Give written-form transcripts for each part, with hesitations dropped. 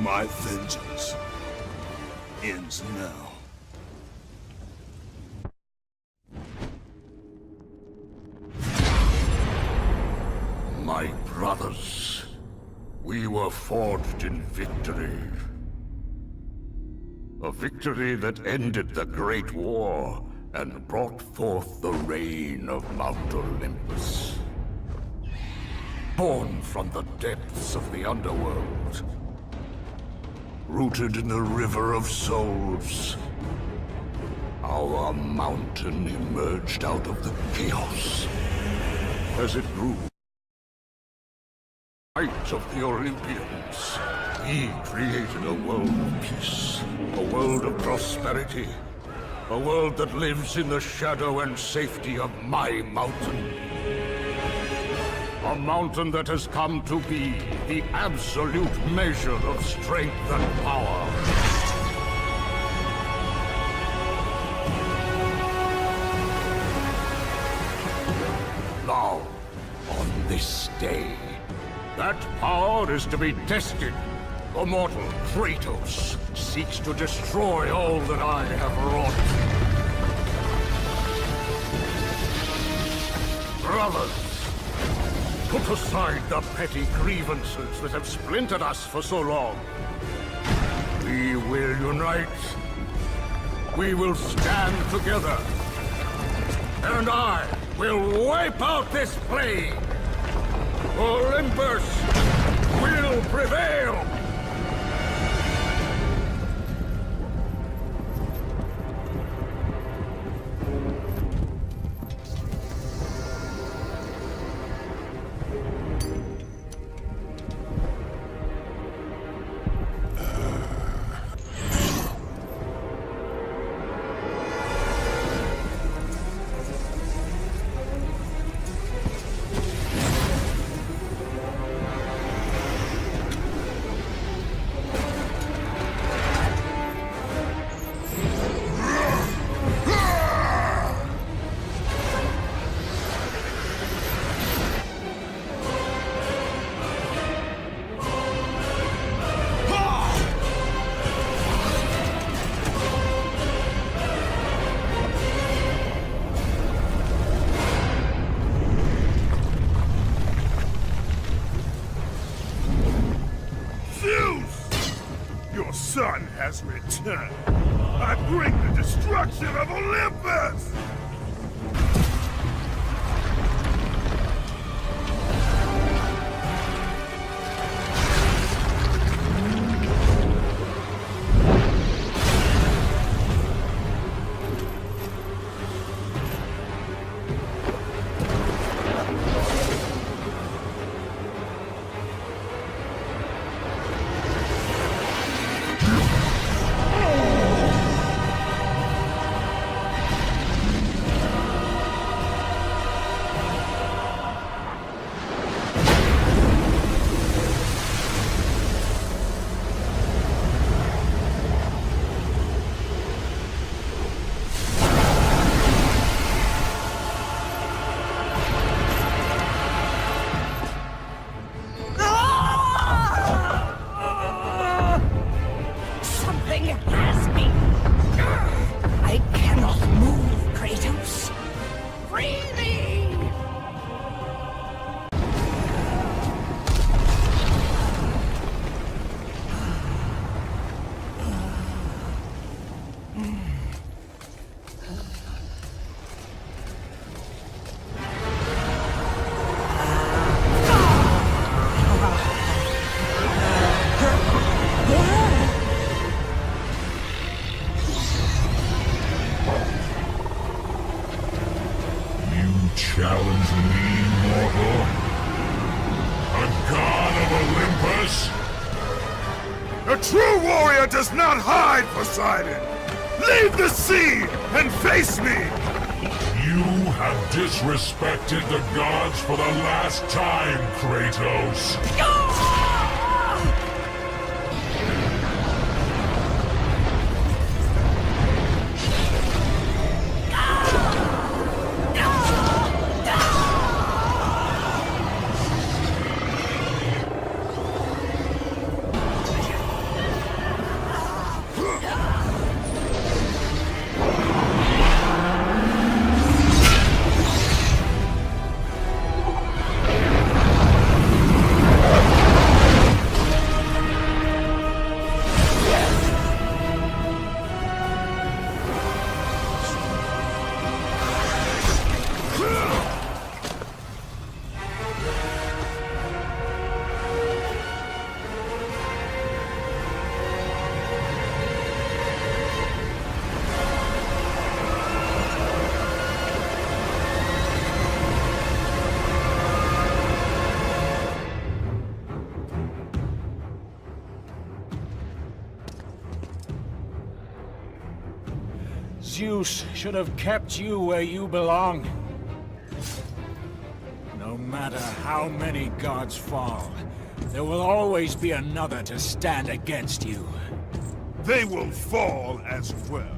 My vengeance ends now. My brothers, we were forged in victory. A victory that ended the Great War and brought forth the reign of Mount Olympus. Born from the depths of the underworld, rooted in the River of Souls, our mountain emerged out of the chaos. As it grew, height of the Olympians, he created a world of peace, a world of prosperity, a world that lives in the shadow and safety of my mountain. A mountain that has come to be the absolute measure of strength and power. Now, on this day, that power is to be tested. The mortal Kratos seeks to destroy all that I have wrought. Brothers, put aside the petty grievances that have splintered us for so long. We will unite. We will stand together. And I will wipe out this plague. Olympus will prevail! Your son has returned. I bring the destruction of Olympus! Challenge me, mortal? A god of Olympus? A true warrior does not hide, Poseidon! Leave the sea and face me! You have disrespected the gods for the last time, Kratos! Zeus should have kept you where you belong. No matter how many gods fall, there will always be another to stand against you. They will fall as well.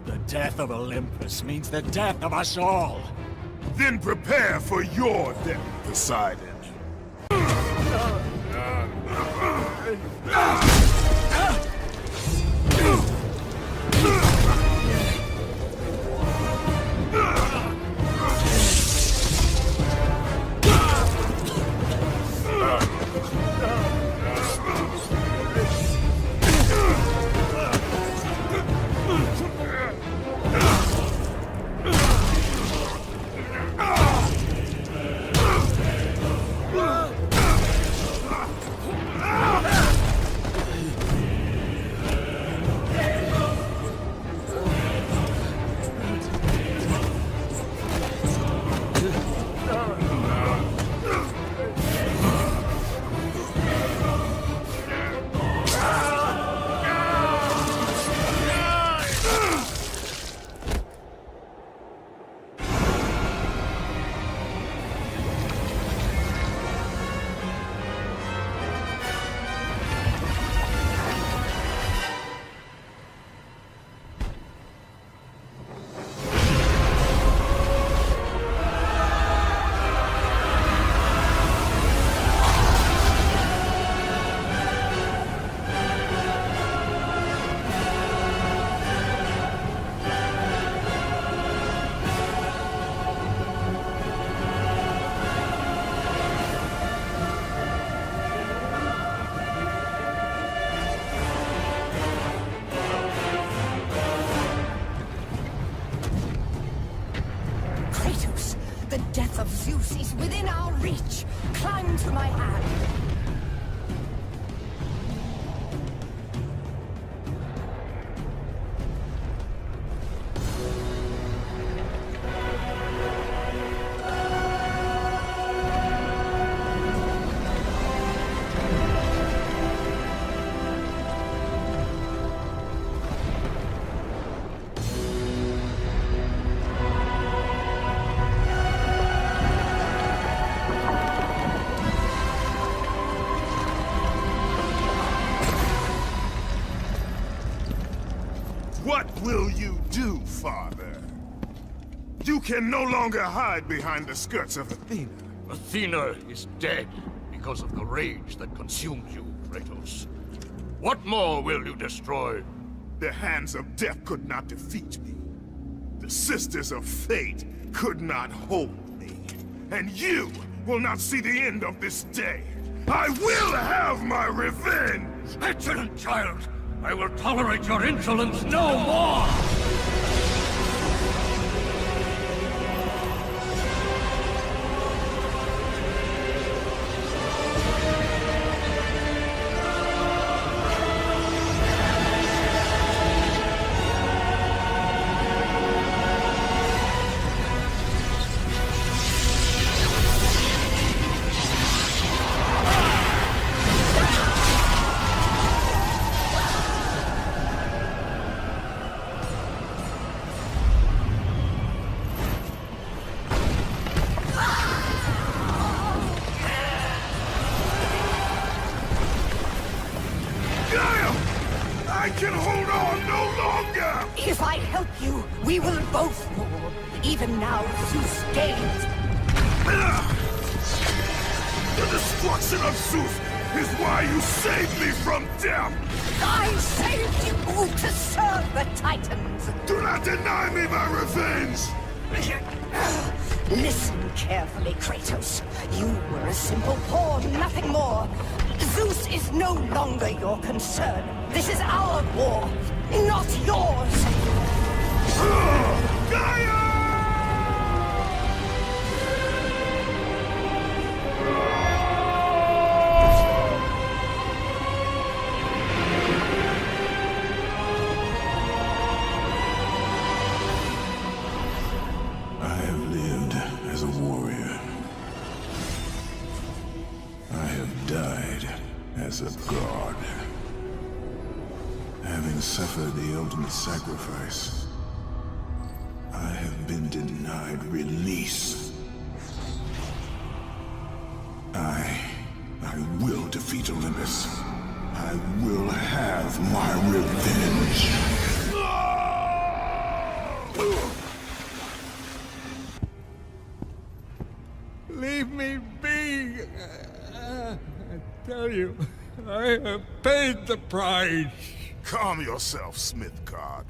The death of Olympus means the death of us all. Then prepare for your death, Poseidon. The death of Zeus is within our reach. Climb to my hand. What will you do, Father? You can no longer hide behind the skirts of Athena. Athena is dead because of the rage that consumed you, Kratos. What more will you destroy? The hands of death could not defeat me. The sisters of fate could not hold me. And you will not see the end of this day. I will have my revenge! Excellent child! I will tolerate your insolence no more! I can hold on no longer! If I help you, we will both fall. Even now, Zeus gains. The destruction of Zeus is why you saved me from death! I saved you to serve the Titans. Do not deny me my revenge! Listen carefully, Kratos. You were a simple pawn, nothing more. Zeus is no longer your concern. This is our war, not yours. Gaia! I have lived as a warrior. I have died as a god. Having suffered the ultimate sacrifice, I'd release. I will defeat Olympus. I will have my revenge. Leave me be! I tell you, I have paid the price. Calm yourself, Smith God.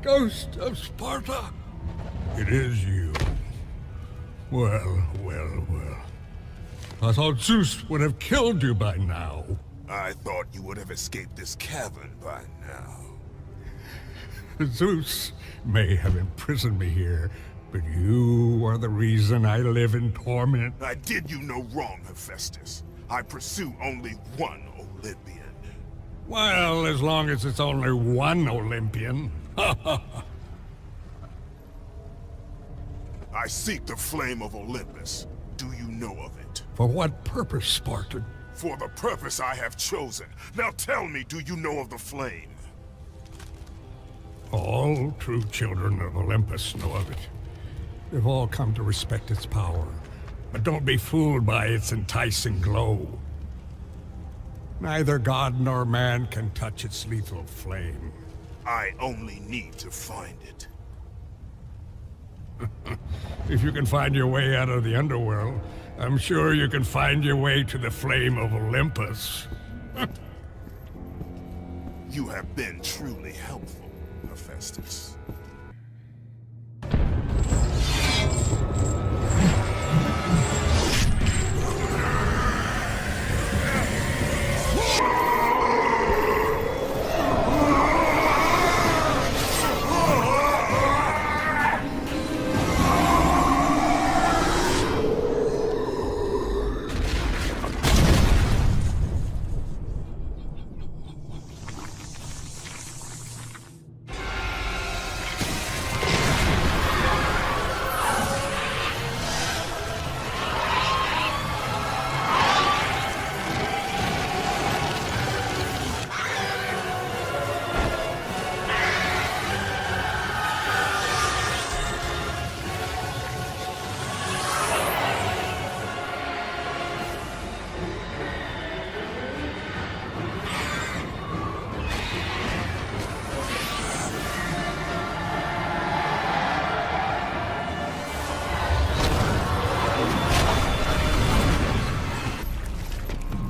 Ghost of Sparta! It is you. Well, well, well. I thought Zeus would have killed you by now. I thought you would have escaped this cavern by now. Zeus may have imprisoned me here, but you are the reason I live in torment. I did you no wrong, Hephaestus. I pursue only one Olympian. Well, as long as it's only one Olympian. I seek the flame of Olympus. Do you know of it? For what purpose, Spartan? For the purpose I have chosen. Now tell me, do you know of the flame? All true children of Olympus know of it. They've all come to respect its power. But don't be fooled by its enticing glow. Neither god nor man can touch its lethal flame. I only need to find it. If you can find your way out of the underworld, I'm sure you can find your way to the flame of Olympus. You have been truly helpful, Hephaestus.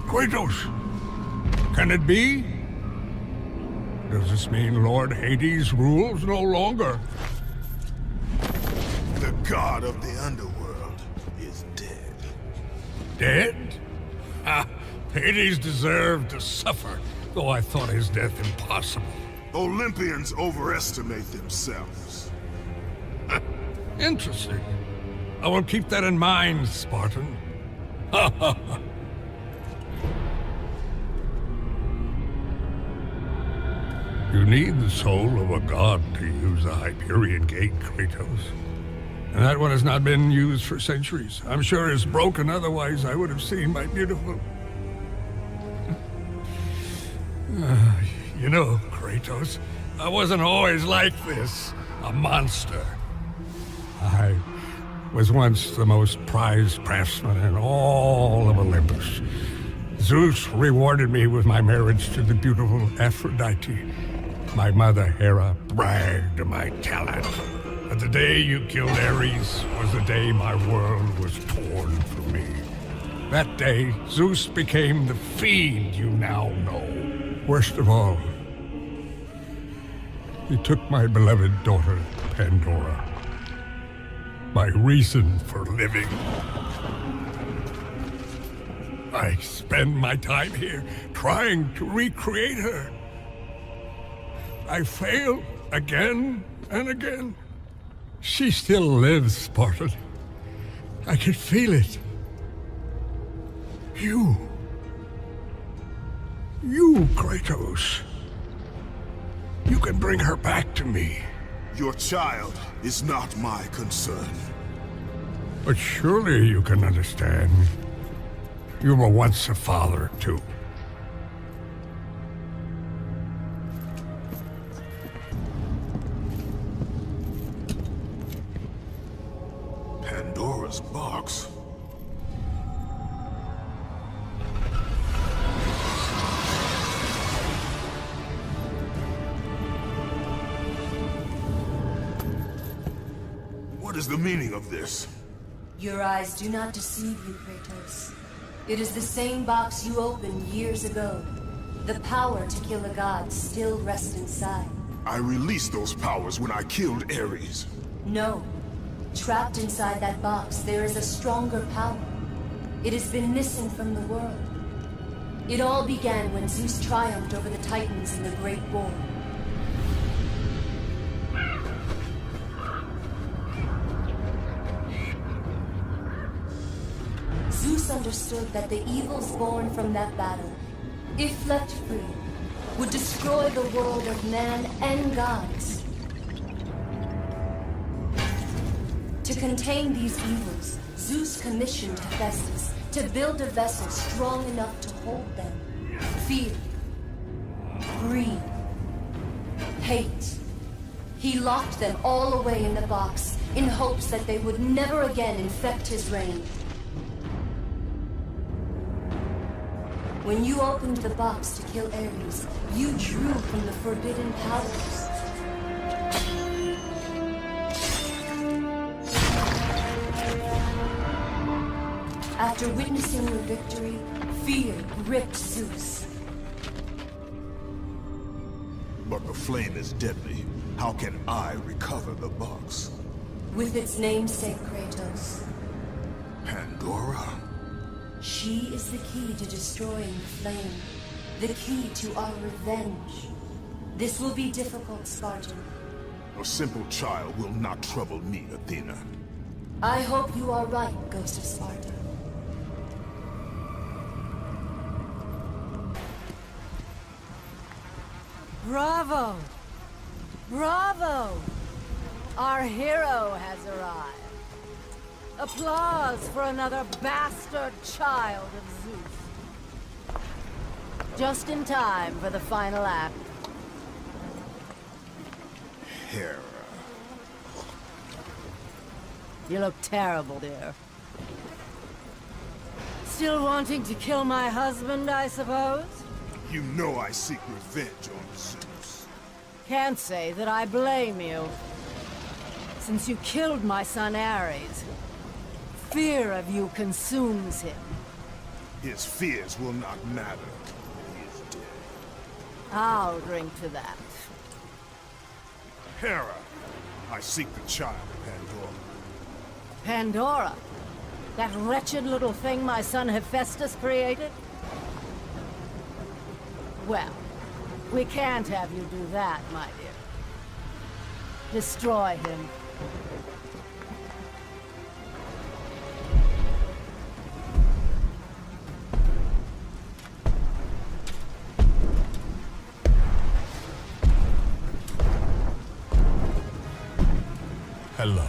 Kratos! Can it be? Does this mean Lord Hades rules no longer? The god of the underworld is dead. Dead? Ah, Hades deserved to suffer, though I thought his death impossible. Olympians overestimate themselves. Interesting. I will keep that in mind, Spartan. Ha ha ha. You need the soul of a god to use the Hyperion Gate, Kratos. And that one has not been used for centuries. I'm sure it's broken, otherwise I would have seen my beautiful... You know, Kratos, I wasn't always like this. A monster. I was once the most prized craftsman in all of Olympus. Zeus rewarded me with my marriage to the beautiful Aphrodite. My mother, Hera, bragged of my talent. But the day you killed Ares was the day my world was torn from me. That day, Zeus became the fiend you now know. Worst of all, he took my beloved daughter, Pandora. My reason for living. I spend my time here trying to recreate her. I fail again and again. She still lives, Spartan. I can feel it. You, Kratos. You can bring her back to me. Your child is not my concern. But surely you can understand. You were once a father, too. Pandora's box. What is the meaning of this? Your eyes do not deceive you, Kratos. It is the same box you opened years ago. The power to kill a god still rests inside. I released those powers when I killed Ares. No. Trapped inside that box, there is a stronger power. It has been missing from the world. It all began when Zeus triumphed over the Titans in the Great War. Zeus understood that the evils born from that battle, if left free, would destroy the world of man and gods. To contain these evils, Zeus commissioned Hephaestus to build a vessel strong enough to hold them. Fear, greed, hate. He locked them all away in the box in hopes that they would never again infect his reign. When you opened the box to kill Ares, you drew from the forbidden powers. After witnessing your victory, fear gripped Zeus. But the flame is deadly. How can I recover the box? With its namesake, Kratos. Pandora? She is the key to destroying the flame. The key to our revenge. This will be difficult, Spartan. A simple child will not trouble me, Athena. I hope you are right, Ghost of Sparta. Bravo! Bravo! Our hero has arrived. Applause for another bastard child of Zeus. Just in time for the final act. Hera. You look terrible, dear. Still wanting to kill my husband, I suppose? You know I seek revenge on Zeus. Can't say that I blame you. Since you killed my son Ares, fear of you consumes him. His fears will not matter. He is dead. I'll drink to that. Hera, I seek the child, Pandora. Pandora? That wretched little thing my son Hephaestus created? Well, we can't have you do that, my dear. Destroy him. Hello,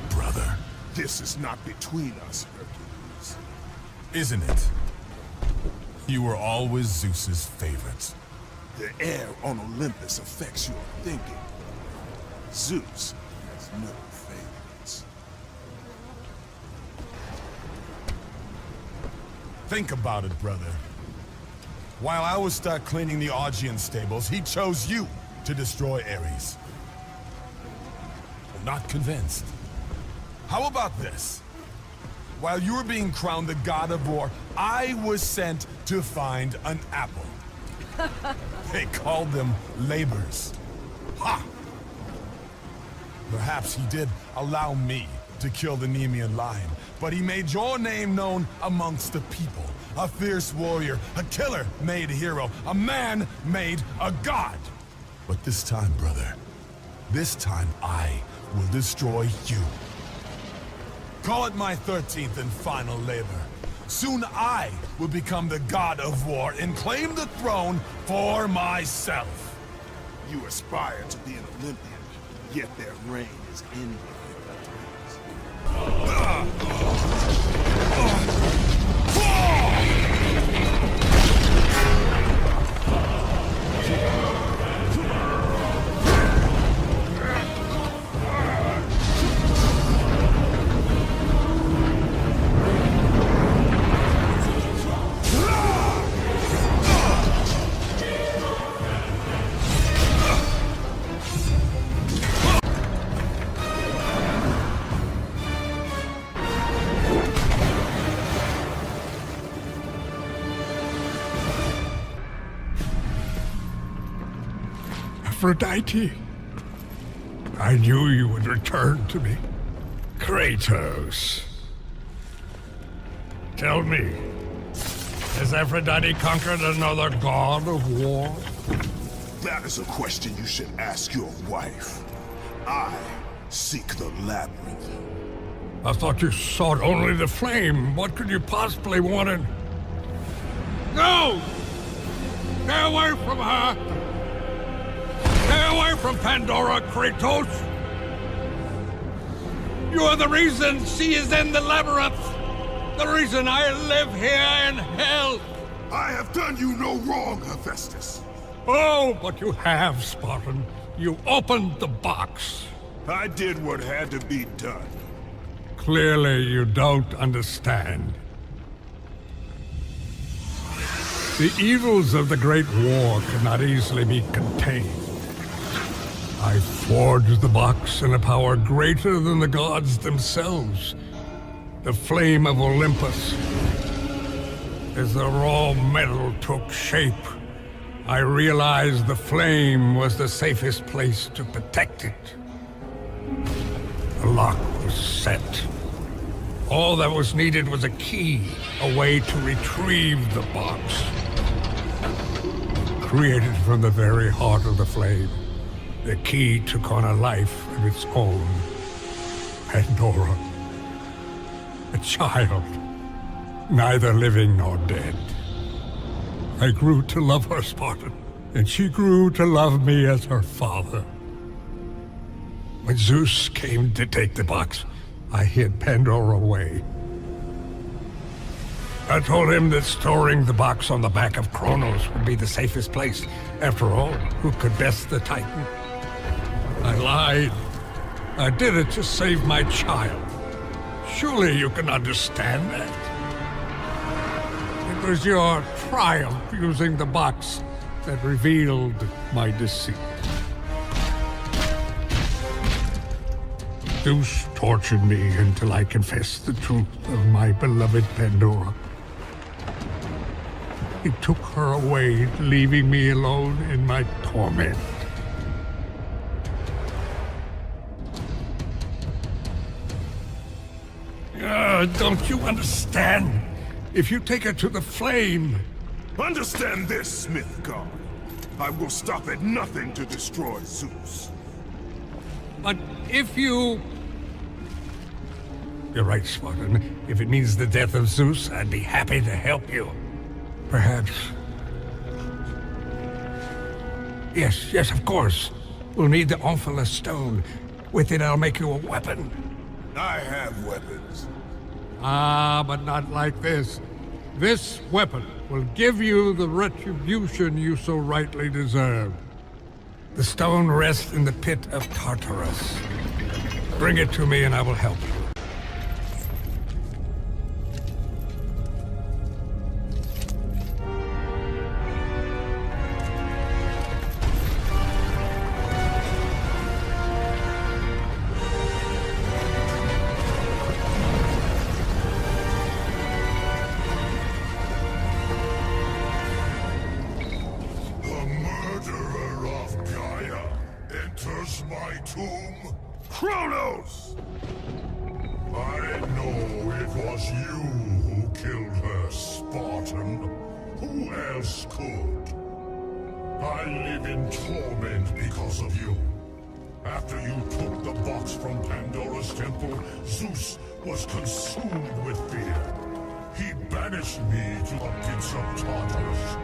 brother. This is not between us, Hercules. Isn't it? You were always Zeus's favorite. The air on Olympus affects your thinking. Zeus has no favorites. Think about it, brother. While I was stuck cleaning the Augean stables, he chose you to destroy Ares. I'm not convinced. How about this? While you were being crowned the god of war, I was sent to find an apple. They called them labors. Ha! Perhaps he did allow me to kill the Nemean lion, but he made your name known amongst the people. A fierce warrior, a killer made hero, a man made a god. But this time, brother, this time I will destroy you. Call it my 13th and final labor. Soon I will become the god of war and claim the throne for myself. You aspire to be an Olympian, yet their reign is ending. Aphrodite. I knew you would return to me. Kratos. Tell me, has Aphrodite conquered another god of war? That is a question you should ask your wife. I seek the labyrinth. I thought you sought only the flame. What could you possibly want in... No! Stay away from her! Stay away from Pandora, Kratos! You are the reason she is in the labyrinth! The reason I live here in hell! I have done you no wrong, Hephaestus. Oh, but you have, Spartan. You opened the box. I did what had to be done. Clearly, you don't understand. The evils of the Great War could not easily be contained. I forged the box in a power greater than the gods themselves. The flame of Olympus. As the raw metal took shape, I realized the flame was the safest place to protect it. The lock was set. All that was needed was a key, a way to retrieve the box. Created from the very heart of the flame, the key took on a life of its own. Pandora. A child, neither living nor dead. I grew to love her, Spartan, and she grew to love me as her father. When Zeus came to take the box, I hid Pandora away. I told him that storing the box on the back of Kronos would be the safest place. After all, who could best the Titan? I lied. I did it to save my child. Surely you can understand that. It was your triumph using the box that revealed my deceit. Zeus tortured me until I confessed the truth of my beloved Pandora. He took her away, leaving me alone in my torment. Don't you understand? If you take her to the flame... Understand this, Smith God. I will stop at nothing to destroy Zeus. But if you... You're right, Spartan. If it means the death of Zeus, I'd be happy to help you. Perhaps... Yes, of course. We'll need the Omphalos stone. With it, I'll make you a weapon. I have weapons. Ah, but not like this. This weapon will give you the retribution you so rightly deserve. The stone rests in the pit of Tartarus. Bring it to me and I will help you. My tomb? Kronos! I know it was you who killed her, Spartan. Who else could? I live in torment because of you. After you took the box from Pandora's temple, Zeus was consumed with fear. He banished me to the pits of Tartarus.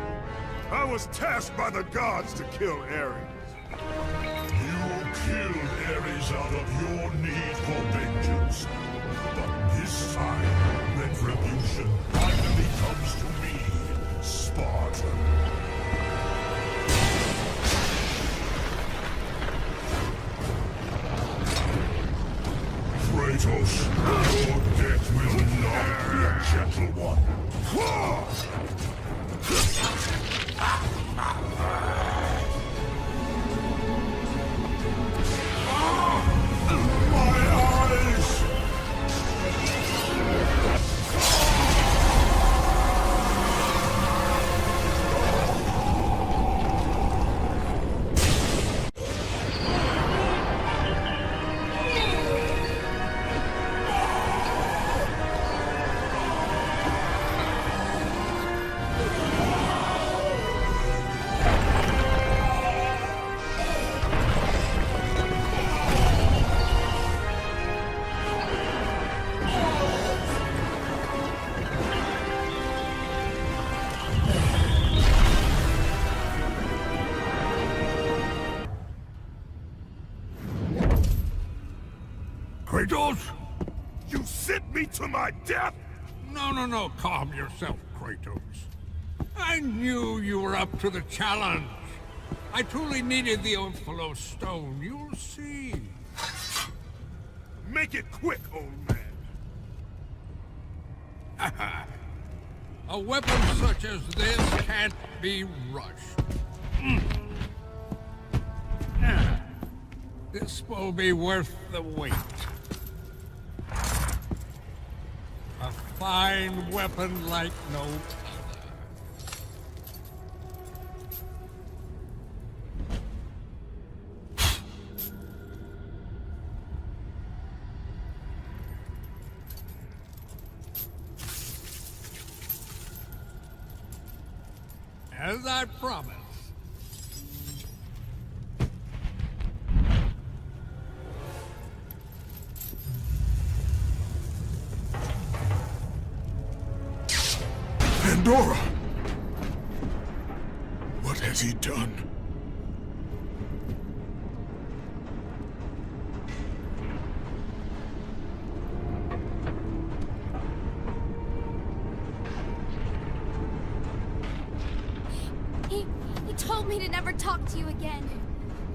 I was tasked by the gods to kill Ares. You killed Ares out of your need for vengeance. But this time, retribution finally comes to me, Spartan. Kratos, your death will not be a gentle one. Kratos? You sent me to my death? No, calm yourself, Kratos. I knew you were up to the challenge. I truly needed the Ophilos stone, you'll see. Make it quick, old man. A weapon such as this can't be rushed. This will be worth the wait. A fine weapon like no other. As I promised. Pandora! What has he done? He told me to never talk to you again.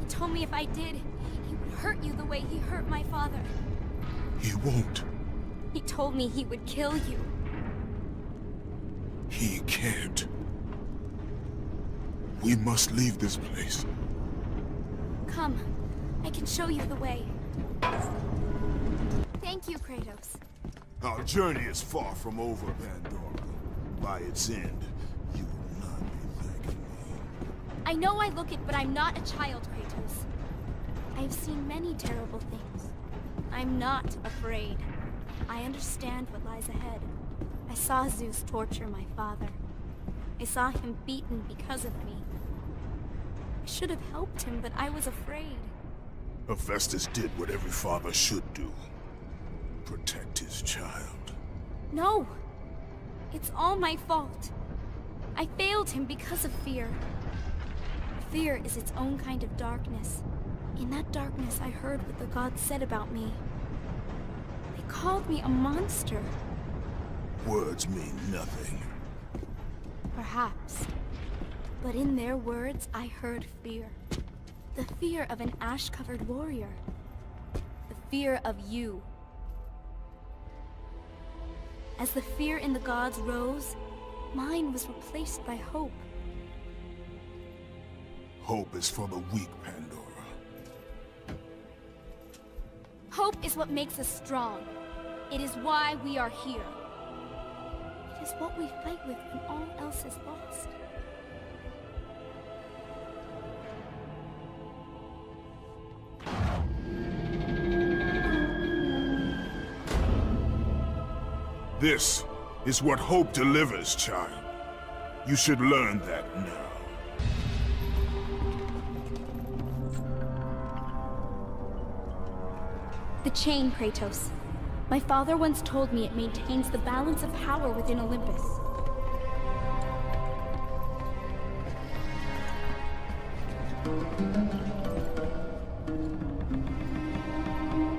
He told me if I did, he would hurt you the way he hurt my father. He won't. He told me he would kill you. He can't. We must leave this place. Come, I can show you the way. Thank you, Kratos. Our journey is far from over, Pandora. By its end, you will not be thanking me. I know I look it, but I'm not a child, Kratos. I've seen many terrible things. I'm not afraid. I understand what lies ahead. I saw Zeus torture my father. I saw him beaten because of me. I should have helped him, but I was afraid. Hephaestus did what every father should do. Protect his child. No! It's all my fault. I failed him because of fear. Fear is its own kind of darkness. In that darkness, I heard what the gods said about me. They called me a monster. Words mean nothing. Perhaps. But in their words, I heard fear. The fear of an ash-covered warrior. The fear of you. As the fear in the gods rose, mine was replaced by hope. Hope is for the weak, Pandora. Hope is what makes us strong. It is why we are here. It is what we fight with when all else is lost. This is what hope delivers, child. You should learn that now. The chain, Kratos. My father once told me it maintains the balance of power within Olympus.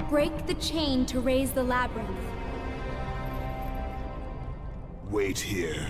Break the chain to raise the labyrinth. Wait here.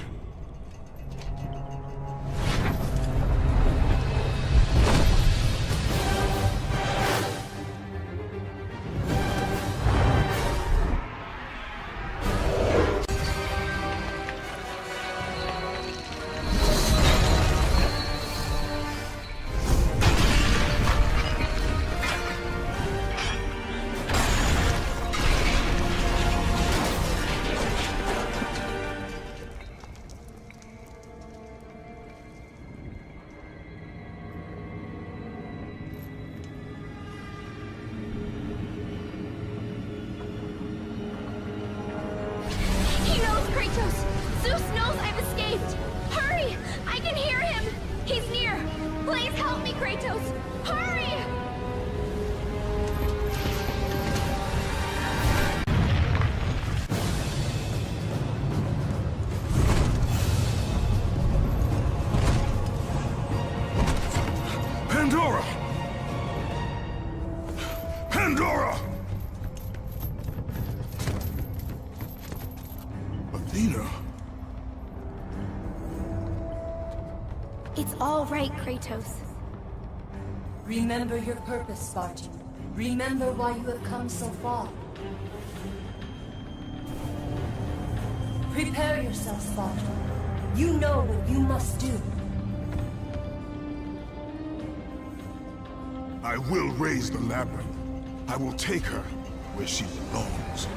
He knows, Kratos! Zeus knows I've escaped! Hurry! I can hear him! He's near! Please help me, Kratos! Hurry! Pandora! Pandora! Athena. It's all right, Kratos. Remember your purpose, Spartan. Remember why you have come so far. Prepare yourself, Spartan. You know what you must do. I will raise the labyrinth. I will take her where she belongs.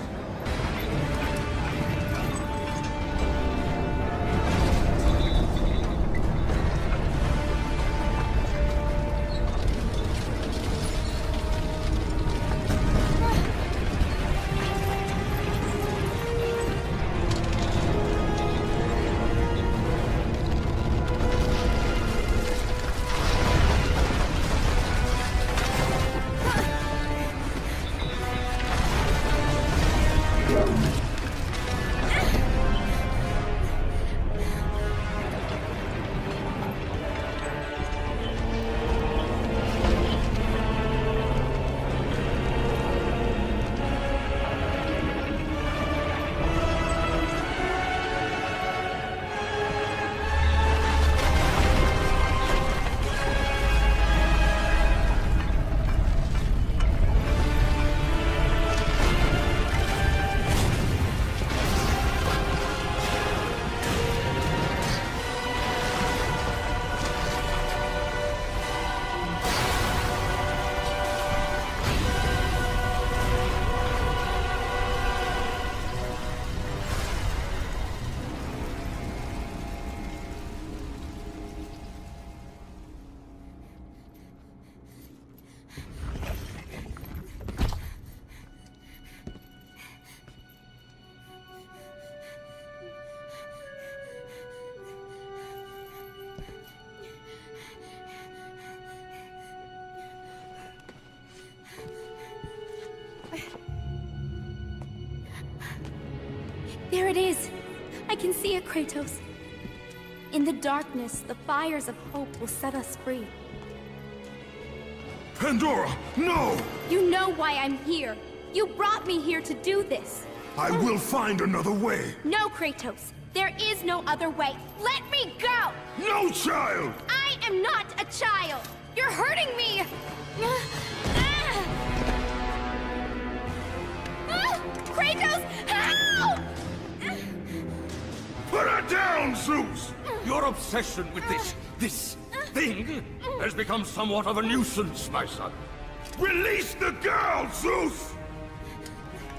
There it is! I can see it, Kratos. In the darkness, the fires of hope will set us free. Pandora, no! You know why I'm here. You brought me here to do this. I will find another way. No, Kratos. There is no other way. Let me go! No, child! I am not a child! You're hurting me! Kratos, help! Put her down, Zeus! Your obsession with this thing has become somewhat of a nuisance, my son. Release the girl, Zeus!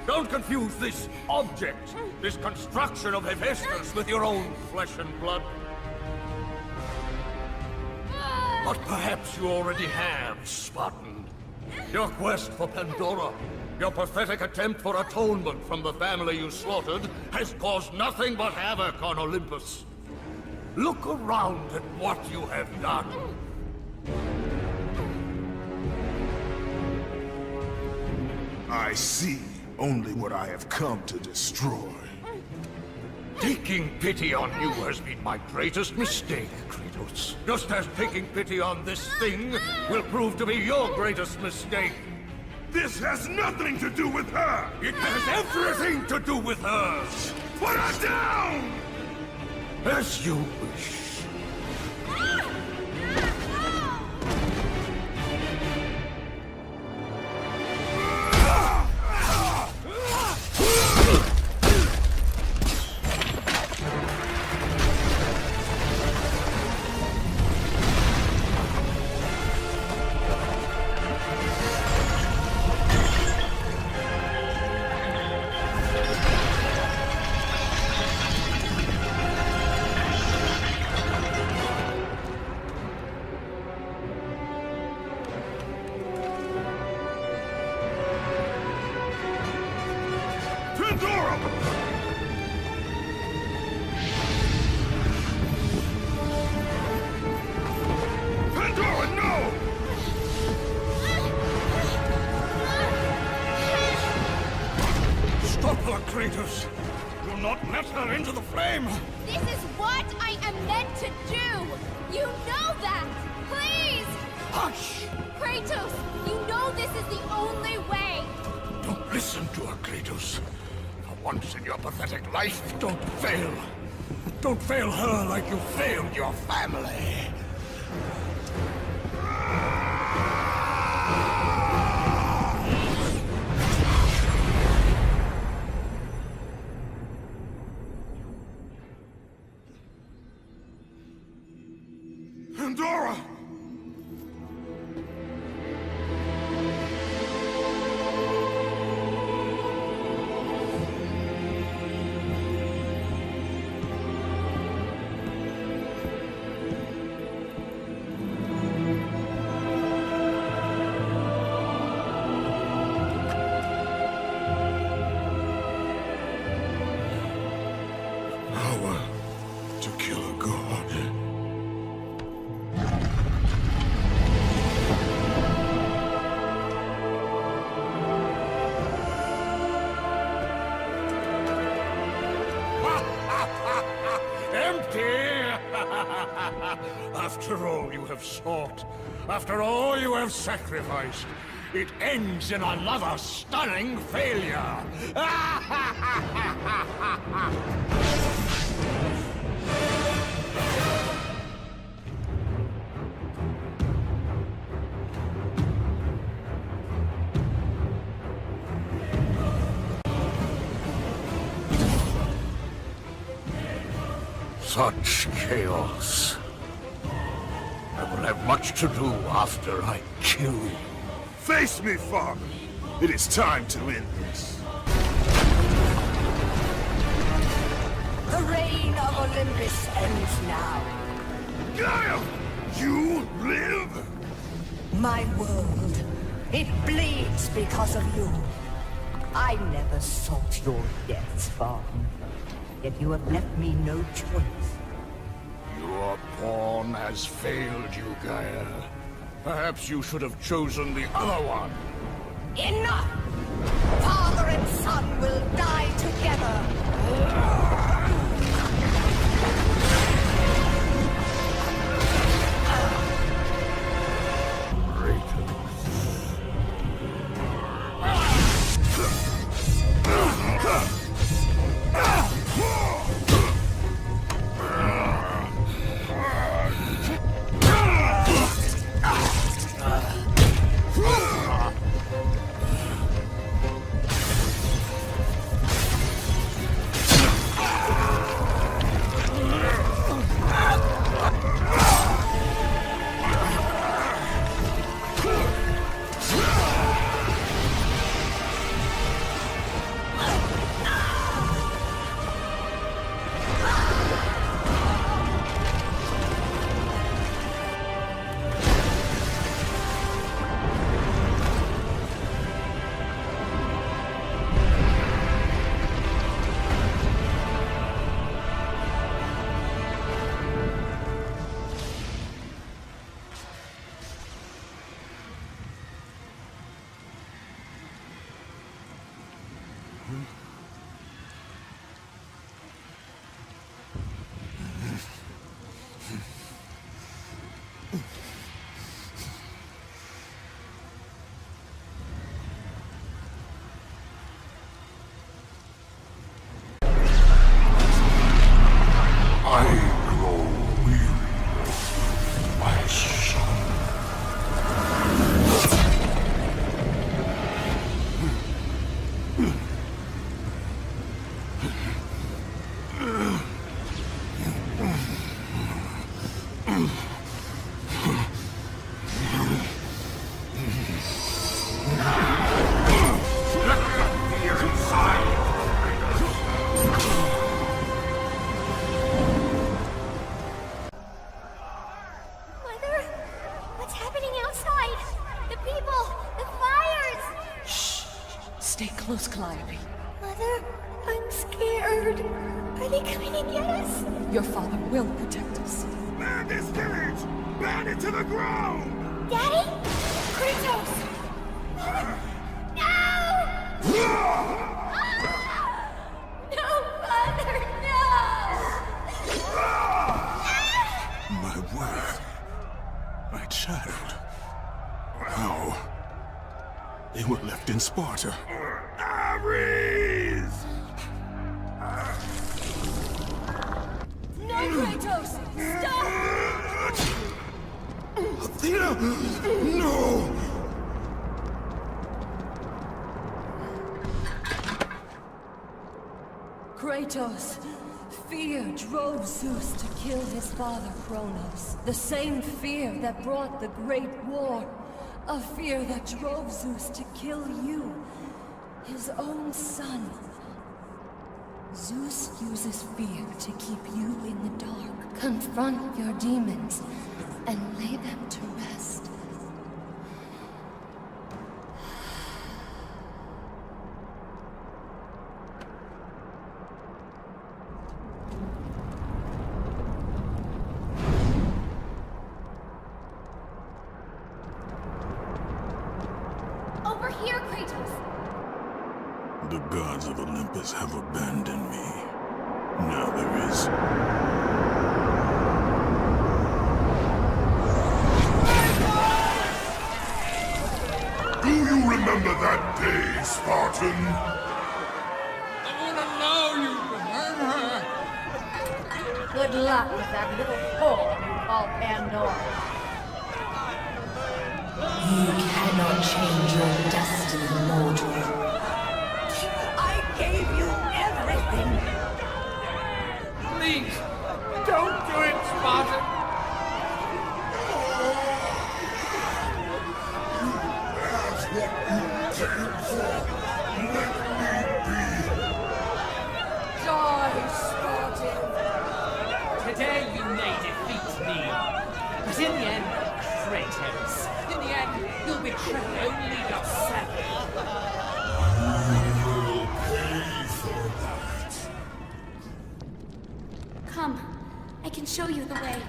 Don't confuse this object, this construction of Hephaestus with your own flesh and blood. But perhaps you already have, Spartan. Your quest for Pandora, your pathetic attempt for atonement from the family you slaughtered, has caused nothing but havoc on Olympus. Look around at what you have done. I see only what I have come to destroy. Taking pity on you has been my greatest mistake, Kratos. Just as taking pity on this thing will prove to be your greatest mistake. This has nothing to do with her! It has everything to do with her! Put her down! As you wish. Kratos! Do not let her into the flame! This is what I am meant to do! You know that! Please! Hush! Kratos, you know this is the only way! Don't listen to her, Kratos. For once in your pathetic life. Don't fail. Don't fail her like you failed your family. Pandora! Power to kill a god. Empty! After all you have sought, after all you have sacrificed, it ends in another stunning failure! Such chaos. I will have much to do after I kill you. Face me, father! It is time to end this. The reign of Olympus ends now. Gaia! You live? My world, it bleeds because of you. I never sought your death, Father. Yet you have left me no choice. Your pawn has failed you, Gaia. Perhaps you should have chosen the other one. Enough! Father and son will die together. Stay close, Calliope. Mother, I'm scared. Are they coming to get us? Your father will protect us. Man this village! Ban it to the ground! Daddy? Kratos! No! No, Father, no! My wife. My child. How? They were left in Sparta. Ares! No! Kratos, fear drove Zeus to kill his father Kronos. The same fear that brought the Great War. A fear that drove Zeus to kill you, his own son. Zeus uses fear to keep you in the dark. Confront your demons and lay them to rest. Over here, Kratos! The gods of Olympus have abandoned me. Now there is... Do you remember that day, Spartan? I want to know you remember. Good luck with that little whore you call Pandora. You cannot change your destiny, mortal. I gave you everything. Please, don't do it, Spartan. Die, Spartan! Today you may defeat me, but in the end, Kratos, in the end, you'll betray only yourself. Come, I can show you the way.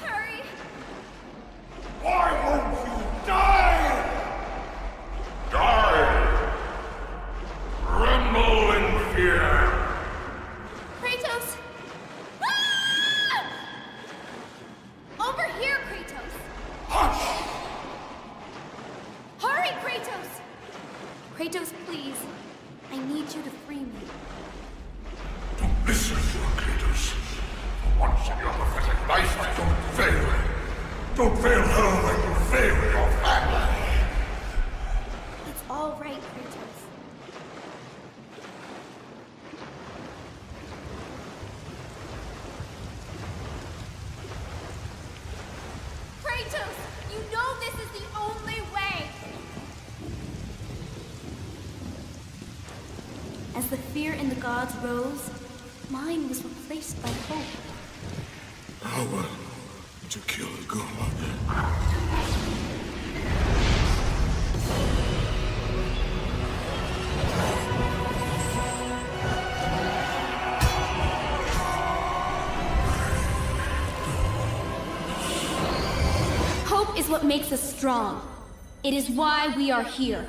Hurry! Why won't you die? Die! Tremble in fear! Kratos! Ah! Over here, Kratos! Hush! Hurry, Kratos! Kratos, please. I need you to free me. Don't listen to her, Kratos. For once in your pathetic life, don't fail. Don't fail her when you fail your family. It's all right, Kratos. Kratos! You know this is the only way! As the fear in the gods rose, mine was replaced by hope. Power to kill a god. Hope is what makes us strong. It is why we are here.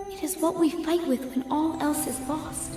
It is what we fight with when all else is lost.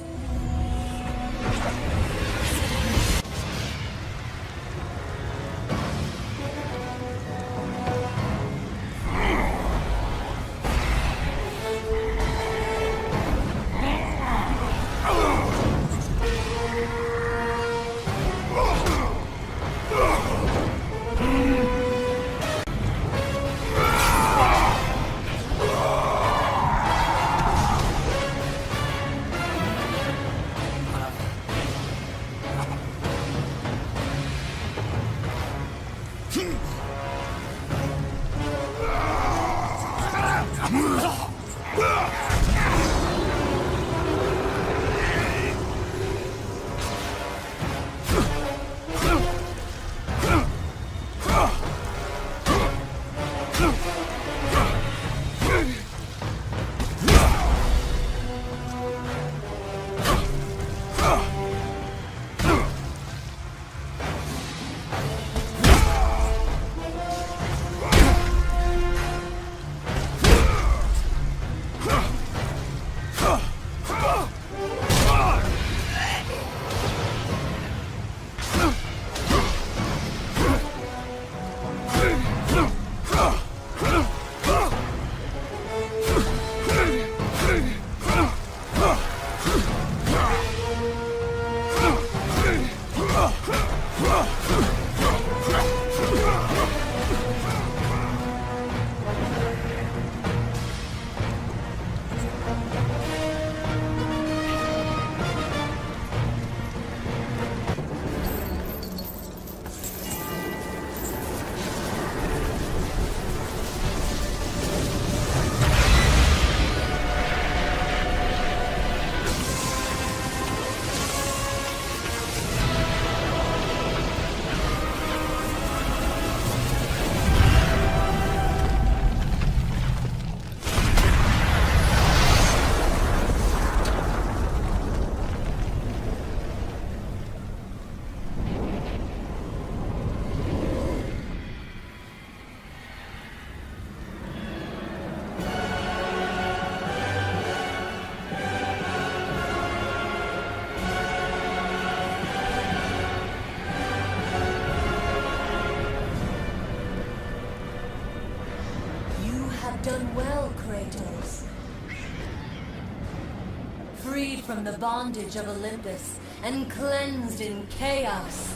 freed from the bondage of Olympus and cleansed in chaos,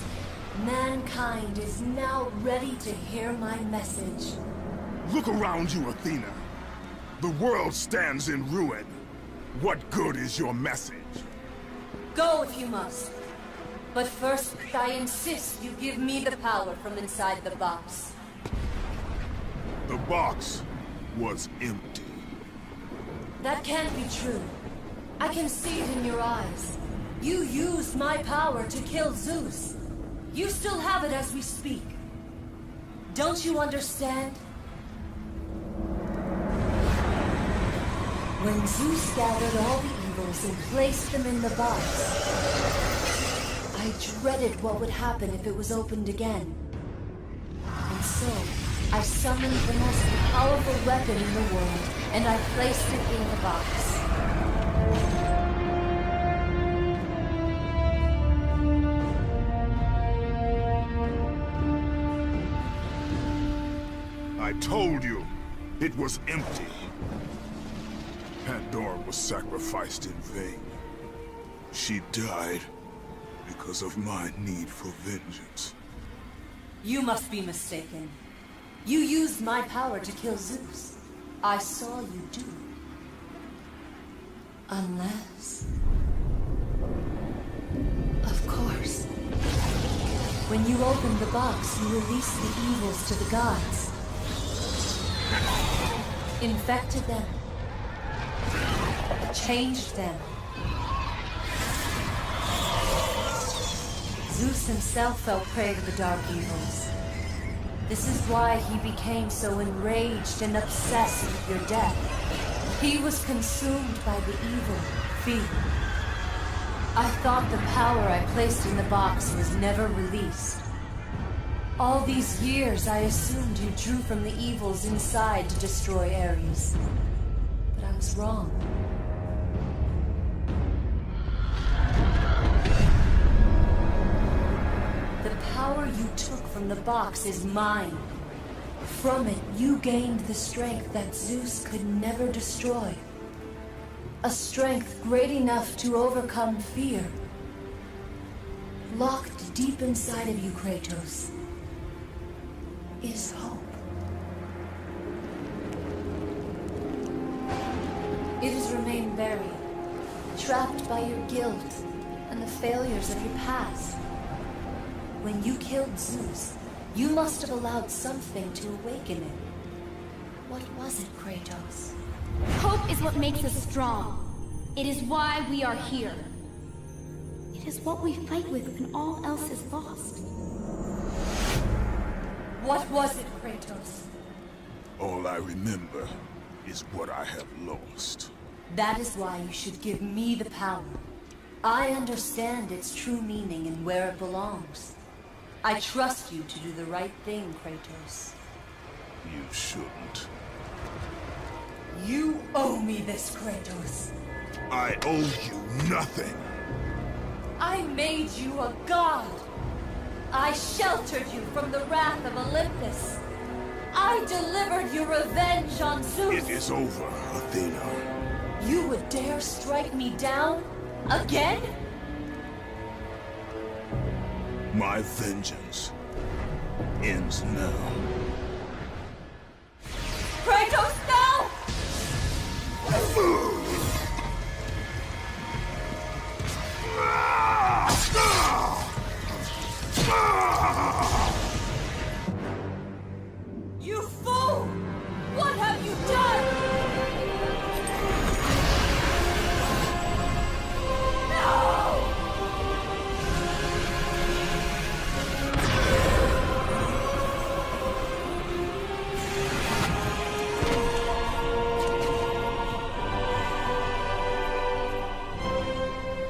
mankind is now ready to hear my message. Look around you, Athena. The world stands in ruin. What good is your message? Go if you must. But first, I insist you give me the power from inside the box. The box was empty. That can't be true. I can see it in your eyes. You used my power to kill Zeus. You still have it as we speak. Don't you understand? When Zeus gathered all the evils and placed them in the box, I dreaded what would happen if it was opened again. And so, I summoned the most powerful weapon in the world, and I placed it in the box. I told you, it was empty. Pandora was sacrificed in vain. She died because of my need for vengeance. You must be mistaken. You used my power to kill Zeus. I saw you do. Unless... Of course. When you opened the box, you released the evils to the gods. Infected them. Changed them. Zeus himself fell prey to the dark evils. This is why he became so enraged and obsessed with your death. He was consumed by the evil, fear. I thought the power I placed in the box was never released. All these years, I assumed you drew from the evils inside to destroy Ares. But I was wrong. The power you took from the box is mine. From it, you gained the strength that Zeus could never destroy. A strength great enough to overcome fear. Locked deep inside of you, Kratos, is hope. It has remained buried, trapped by your guilt and the failures of your past. When you killed Zeus, you must have allowed something to awaken it. What was it, Kratos? Hope is what makes us strong. It is why we are here. It is what we fight with when all else is lost. What was it, Kratos? All I remember is what I have lost. That is why you should give me the power. I understand its true meaning and where it belongs. I trust you to do the right thing, Kratos. You shouldn't. You owe me this, Kratos. I owe you nothing. I made you a god. I sheltered you from the wrath of Olympus. I delivered your revenge on Zeus. It is over, Athena. You would dare strike me down? Again? My vengeance ends now. Kratos, no! You fool! What have you done? No!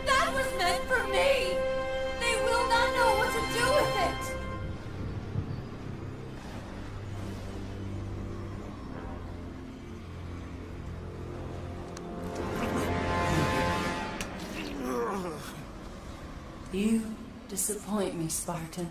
That was meant for me! They will not know what to do with it! You disappoint me, Spartan.